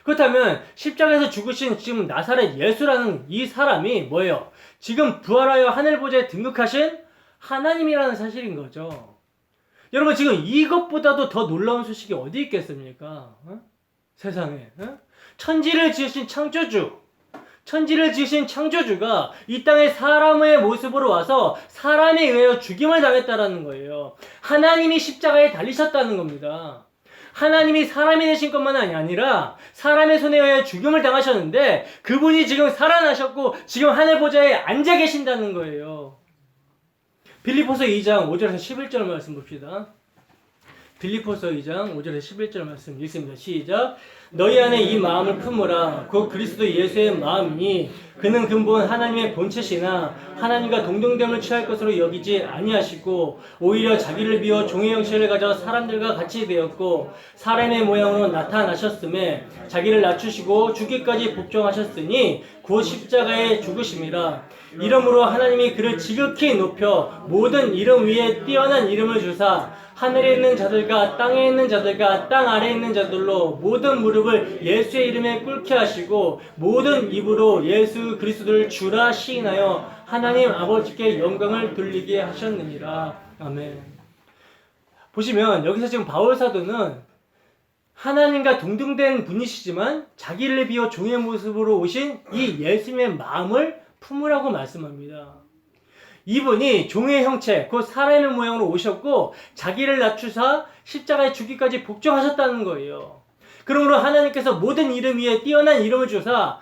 그렇다면 십자가에서 죽으신 지금 나사렛 예수라는 이 사람이 뭐예요? 지금 부활하여 하늘 보좌에 등극하신 하나님이라는 사실인 거죠. 여러분, 지금 이것보다도 더 놀라운 소식이 어디 있겠습니까? 세상에. 천지를 지으신 창조주가 이 땅에 사람의 모습으로 와서 사람에 의하여 죽임을 당했다라는 거예요. 하나님이 십자가에 달리셨다는 겁니다. 하나님이 사람이 되신 것만 아니라 사람의 손에 의해 죽임을 당하셨는데 그분이 지금 살아나셨고 지금 하늘 보좌에 앉아 계신다는 거예요. 빌립보서 2장 5절에서 11절 말씀 봅시다. 빌립보서 2장 5절에서 11절 말씀 읽습니다. 시작. 너희 안에 이 마음을 품으라. 곧 그리스도 예수의 마음이니 그는 근본 하나님의 본체시나 하나님과 동등됨을 취할 것으로 여기지 아니하시고 오히려 자기를 비워 종의 형체를 가져 사람들과 같이 되었고 사람의 모양으로 나타나셨음에 자기를 낮추시고 죽기까지 복종하셨으니 곧 십자가에 죽으심이라. 이러므로 하나님이 그를 지극히 높여 모든 이름 위에 뛰어난 이름을 주사 하늘에 있는 자들과 땅에 있는 자들과 땅 아래에 있는 자들로 모든 무릎을 예수의 이름에 꿇게 하시고 모든 입으로 예수 그리스도를 주라 시인하여 하나님 아버지께 영광을 돌리게 하셨느니라. 아멘. 보시면 여기서 지금 바울 사도는 하나님과 동등된 분이시지만 자기를 비워 종의 모습으로 오신 이 예수님의 마음을 품으라고 말씀합니다. 이분이 종의 형체, 곧 사람의 모양으로 오셨고 자기를 낮추사 십자가에 죽기까지 복종하셨다는 거예요. 그러므로 하나님께서 모든 이름 위에 뛰어난 이름을 주사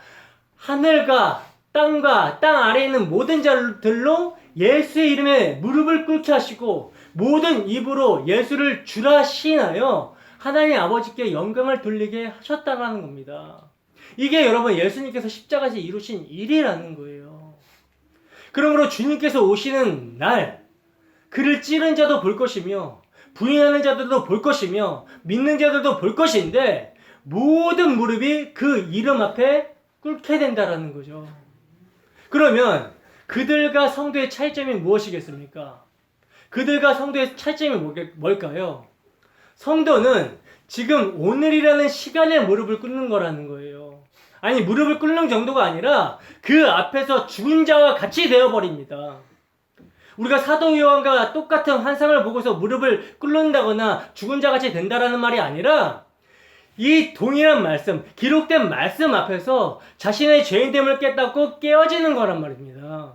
하늘과 땅과 땅 아래에 있는 모든 자들로 예수의 이름에 무릎을 꿇게 하시고 모든 입으로 예수를 주라 시인하여 하나님 아버지께 영광을 돌리게 하셨다는 겁니다. 이게 여러분 예수님께서 십자가에서 이루신 일이라는 거예요. 그러므로 주님께서 오시는 날 그를 찌른 자도 볼 것이며 부인하는 자들도 볼 것이며 믿는 자들도 볼 것인데 모든 무릎이 그 이름 앞에 꿇게 된다라는 거죠. 그러면 그들과 성도의 차이점이 무엇이겠습니까? 그들과 성도의 차이점이 뭘까요? 성도는 지금 오늘이라는 시간에 무릎을 꿇는 거라는 거예요. 아니 무릎을 꿇는 정도가 아니라 그 앞에서 죽은 자와 같이 되어버립니다. 우리가 사도 요한과 똑같은 환상을 보고서 무릎을 꿇는다거나 죽은 자같이 된다라는 말이 아니라 이 동일한 말씀, 기록된 말씀 앞에서 자신의 죄인됨을 깨닫고 깨어지는 거란 말입니다.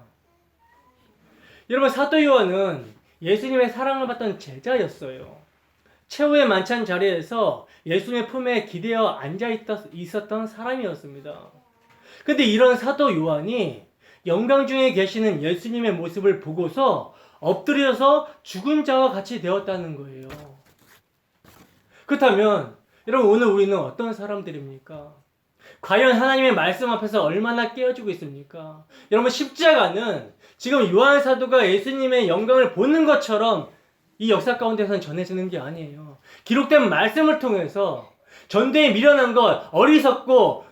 여러분 사도 요한은 예수님의 사랑을 받던 제자였어요. 최후의 만찬 자리에서 예수님의 품에 기대어 앉아 있었던 사람이었습니다. 근데 이런 사도 요한이 영광 중에 계시는 예수님의 모습을 보고서 엎드려서 죽은 자와 같이 되었다는 거예요. 그렇다면 여러분 오늘 우리는 어떤 사람들입니까? 과연 하나님의 말씀 앞에서 얼마나 깨어지고 있습니까? 여러분 십자가는 지금 요한 사도가 예수님의 영광을 보는 것처럼 이 역사 가운데서는 전해지는 게 아니에요. 기록된 말씀을 통해서 전대에 미련한 것, 어리석고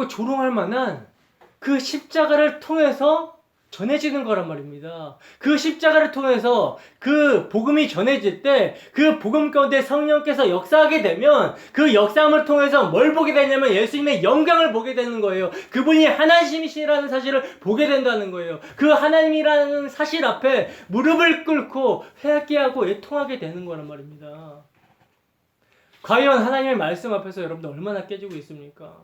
조롱할 만한 그 십자가를 통해서 전해지는 거란 말입니다. 그 십자가를 통해서 그 복음이 전해질 때 그 복음 가운데 성령께서 역사하게 되면 그 역사함을 통해서 뭘 보게 되냐면 예수님의 영광을 보게 되는 거예요. 그분이 하나님이시라는 사실을 보게 된다는 거예요. 그 하나님이라는 사실 앞에 무릎을 꿇고 회개하고 애통하게 되는 거란 말입니다. 과연 하나님의 말씀 앞에서 여러분들 얼마나 깨지고 있습니까?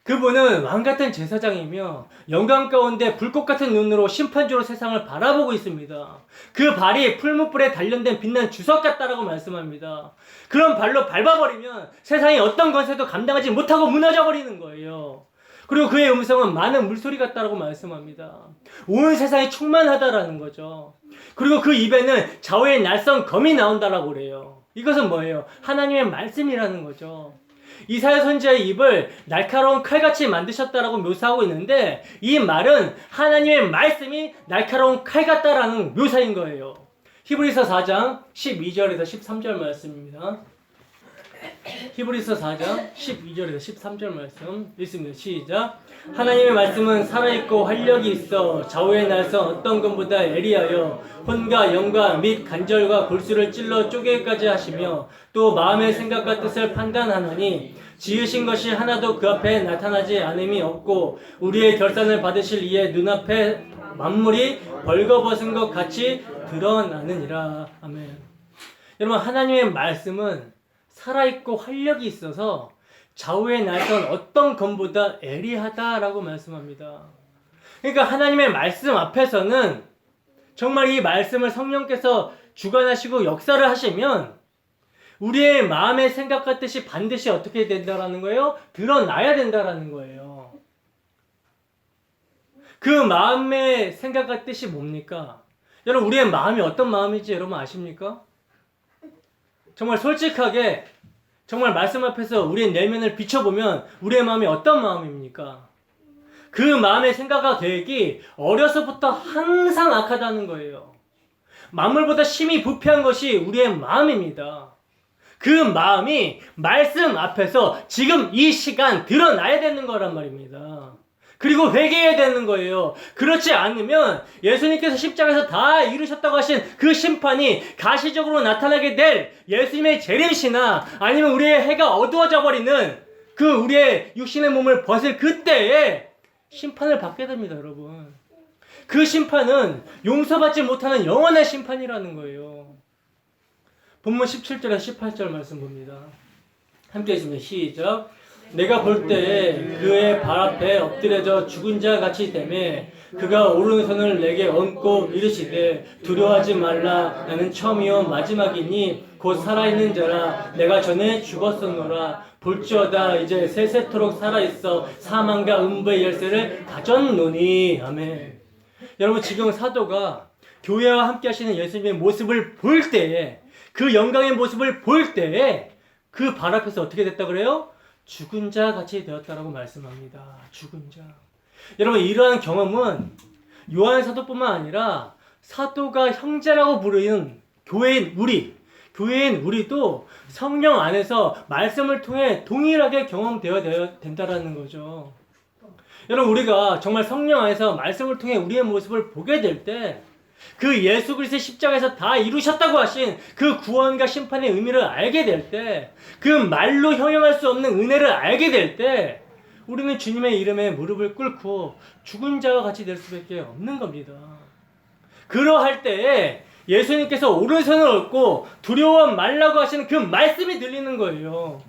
그분은 왕같은 제사장이며 영광 가운데 불꽃 같은 눈으로 심판주로 세상을 바라보고 있습니다. 그 발이 풀무불에 단련된 빛난 주석 같다라고 말씀합니다. 그런 발로 밟아버리면 세상의 어떤 권세도 감당하지 못하고 무너져 버리는 거예요. 그리고 그의 음성은 많은 물소리 같다라고 말씀합니다. 온 세상이 충만하다라는 거죠. 그리고 그 입에는 좌우의 날선 검이 나온다라고 그래요. 이것은 뭐예요? 하나님의 말씀이라는 거죠. 이사야 선지자의 입을 날카로운 칼같이 만드셨다라고 묘사하고 있는데 이 말은 하나님의 말씀이 날카로운 칼 같다라는 묘사인 거예요. 히브리서 4장 12절에서 13절 말씀입니다. 히브리서 4장 12절에서 13절 말씀 읽습니다. 시작. 하나님의 말씀은 살아있고 활력이 있어 좌우의 날선 어떤 것보다 예리하여 혼과 영과 및 간절과 골수를 찔러 쪼개기까지 하시며 또 마음의 생각과 뜻을 판단하나니 지으신 것이 하나도 그 앞에 나타나지 않음이 없고 우리의 결산을 받으실 이의 눈앞에 만물이 벌거벗은 것 같이 드러나느니라. 아멘. 여러분 하나님의 말씀은 살아있고 활력이 있어서 좌우의 날선 어떤 검보다 예리하다라고 말씀합니다. 그러니까 하나님의 말씀 앞에서는 정말 이 말씀을 성령께서 주관하시고 역사를 하시면 우리의 마음의 생각과 뜻이 반드시 어떻게 된다라는 거예요? 드러나야 된다라는 거예요. 그 마음의 생각과 뜻이 뭡니까? 여러분, 우리의 마음이 어떤 마음인지 여러분 아십니까? 정말 솔직하게 정말 말씀 앞에서 우리의 내면을 비춰보면 우리의 마음이 어떤 마음입니까? 그 마음의 생각과 계획이 어려서부터 항상 악하다는 거예요. 만물보다 심히 부패한 것이 우리의 마음입니다. 그 마음이 말씀 앞에서 지금 이 시간 드러나야 되는 거란 말입니다. 그리고 회개해야 되는 거예요. 그렇지 않으면 예수님께서 십자가에서 다 이루셨다고 하신 그 심판이 가시적으로 나타나게 될 예수님의 재림시나 아니면 우리의 해가 어두워져 버리는 그 우리의 육신의 몸을 벗을 그때에 심판을 받게 됩니다, 여러분. 그 심판은 용서받지 못하는 영원한 심판이라는 거예요. 본문 17절에서 18절 말씀 봅니다. 함께 있습니다. 시작. 내가 볼 때에 그의 발 앞에 엎드려져 죽은 자 같이 되매 그가 오른손을 내게 얹고 이르시되 두려워하지 말라. 나는 처음이요 마지막이니 곧 살아있는 자라. 내가 전에 죽었었노라. 볼지어다 이제 세세토록 살아있어 사망과 음부의 열쇠를 가졌노니. 아멘. 여러분, 지금 사도가 교회와 함께 하시는 예수님의 모습을 볼 때에, 그 영광의 모습을 볼 때에 그 발 앞에서 어떻게 됐다 그래요? 죽은 자 같이 되었다라고 말씀합니다. 죽은 자. 여러분, 이러한 경험은 요한 사도뿐만 아니라 사도가 형제라고 부르는 교회인 우리도 성령 안에서 말씀을 통해 동일하게 경험되어야 된다라는 거죠. 여러분, 우리가 정말 성령 안에서 말씀을 통해 우리의 모습을 보게 될 때 그 예수 그리스도의 십자가에서 다 이루셨다고 하신 그 구원과 심판의 의미를 알게 될 때, 그 말로 형용할 수 없는 은혜를 알게 될 때 우리는 주님의 이름에 무릎을 꿇고 죽은 자와 같이 될 수밖에 없는 겁니다. 그러할 때에 예수님께서 오른손을 얹고 두려워 말라고 하시는 그 말씀이 들리는 거예요.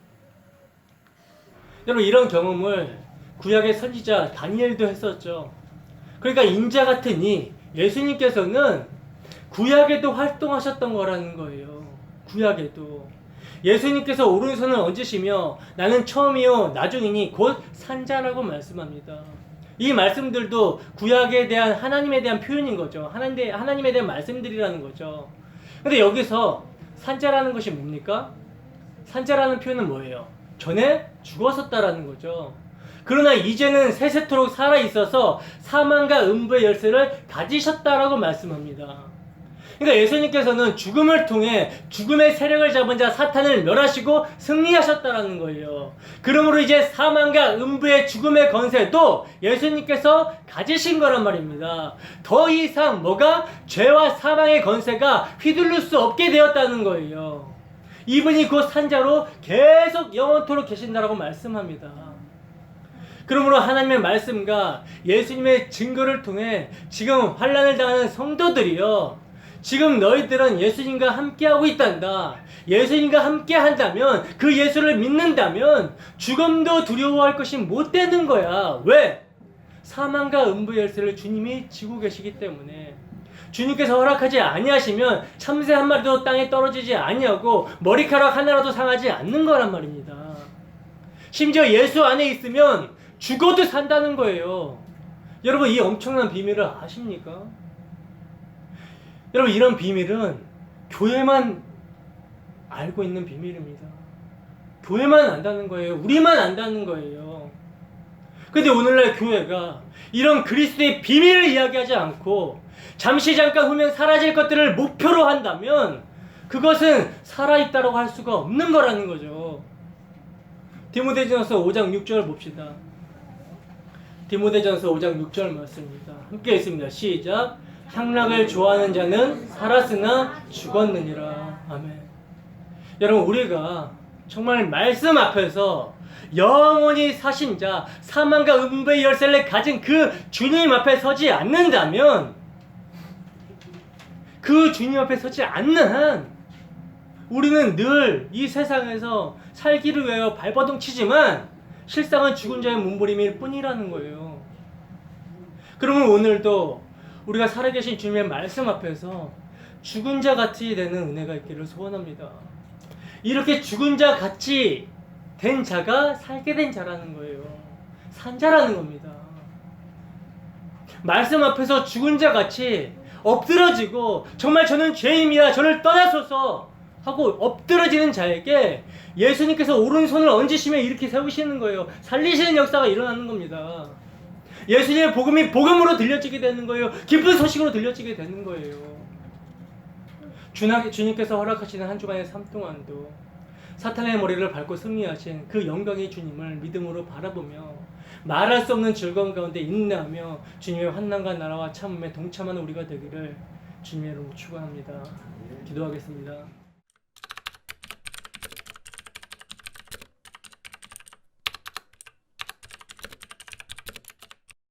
여러분, 이런 경험을 구약의 선지자 다니엘도 했었죠. 그러니까 인자 같은 예수님께서는 구약에도 활동하셨던 거라는 거예요. 구약에도. 예수님께서 오른손을 얹으시며 나는 처음이요 나중이니 곧 산자라고 말씀합니다. 이 말씀들도 구약에 대한 하나님에 대한 표현인 거죠. 하나님에 대한 말씀들이라는 거죠. 근데 여기서 산자라는 것이 뭡니까? 산자라는 표현은 뭐예요? 전에 죽었었다라는 거죠. 그러나 이제는 세세토록 살아있어서 사망과 음부의 열쇠를 가지셨다라고 말씀합니다. 그러니까 예수님께서는 죽음을 통해 죽음의 세력을 잡은 자 사탄을 멸하시고 승리하셨다라는 거예요. 그러므로 이제 사망과 음부의 죽음의 권세도 예수님께서 가지신 거란 말입니다. 더 이상 죄와 사망의 권세가 휘둘릴 수 없게 되었다는 거예요. 이분이 곧 산자로 계속 영원토록 계신다라고 말씀합니다. 그러므로 하나님의 말씀과 예수님의 증거를 통해 지금 환난을 당하는 성도들이요, 지금 너희들은 예수님과 함께하고 있단다. 예수님과 함께한다면, 그 예수를 믿는다면 죽음도 두려워할 것이 못 되는 거야. 왜? 사망과 음부의 열쇠를 주님이 지고 계시기 때문에. 주님께서 허락하지 아니하시면 참새 한 마리도 땅에 떨어지지 아니하고 머리카락 하나라도 상하지 않는 거란 말입니다. 심지어 예수 안에 있으면 죽어도 산다는 거예요. 여러분, 이 엄청난 비밀을 아십니까? 여러분, 이런 비밀은 교회만 알고 있는 비밀입니다. 교회만 안다는 거예요. 우리만 안다는 거예요. 근데 오늘날 교회가 이런 그리스도의 비밀을 이야기하지 않고 잠시 잠깐 후면 사라질 것들을 목표로 한다면 그것은 살아있다고 할 수가 없는 거라는 거죠. 디모데전서 5장 6절 봅시다. 디모데전서 5장 6절 말씀입니다. 함께 읽습니다. 시작. 향락을 좋아하는 자는 살았으나 죽었느니라. 아멘. 여러분, 우리가 정말 말씀 앞에서 영원히 사신 자, 사망과 음부의 열쇠를 가진 그 주님 앞에 서지 않는다면, 그 주님 앞에 서지 않는 한 우리는 늘 이 세상에서 살기를 위하여 발버둥 치지만 실상은 죽은 자의 몸부림일 뿐이라는 거예요. 그러면 오늘도 우리가 살아계신 주님의 말씀 앞에서 죽은 자 같이 되는 은혜가 있기를 소원합니다. 이렇게 죽은 자 같이 된 자가 살게 된 자라는 거예요. 산 자라는 겁니다. 말씀 앞에서 죽은 자 같이 엎드러지고 정말 저는 죄인이야 저를 떠나소서 하고 엎드러지는 자에게 예수님께서 오른손을 얹으시며 이렇게 세우시는 거예요. 살리시는 역사가 일어나는 겁니다. 예수님의 복음이 복음으로 들려지게 되는 거예요. 기쁜 소식으로 들려지게 되는 거예요. 주님께서 허락하시는 한 주간의 삶 동안도 사탄의 머리를 밟고 승리하신 그 영광의 주님을 믿음으로 바라보며 말할 수 없는 즐거움 가운데 인내하며 주님의 환난과 나라와 참음에 동참하는 우리가 되기를 주님의 이름으로 축원합니다. 기도하겠습니다.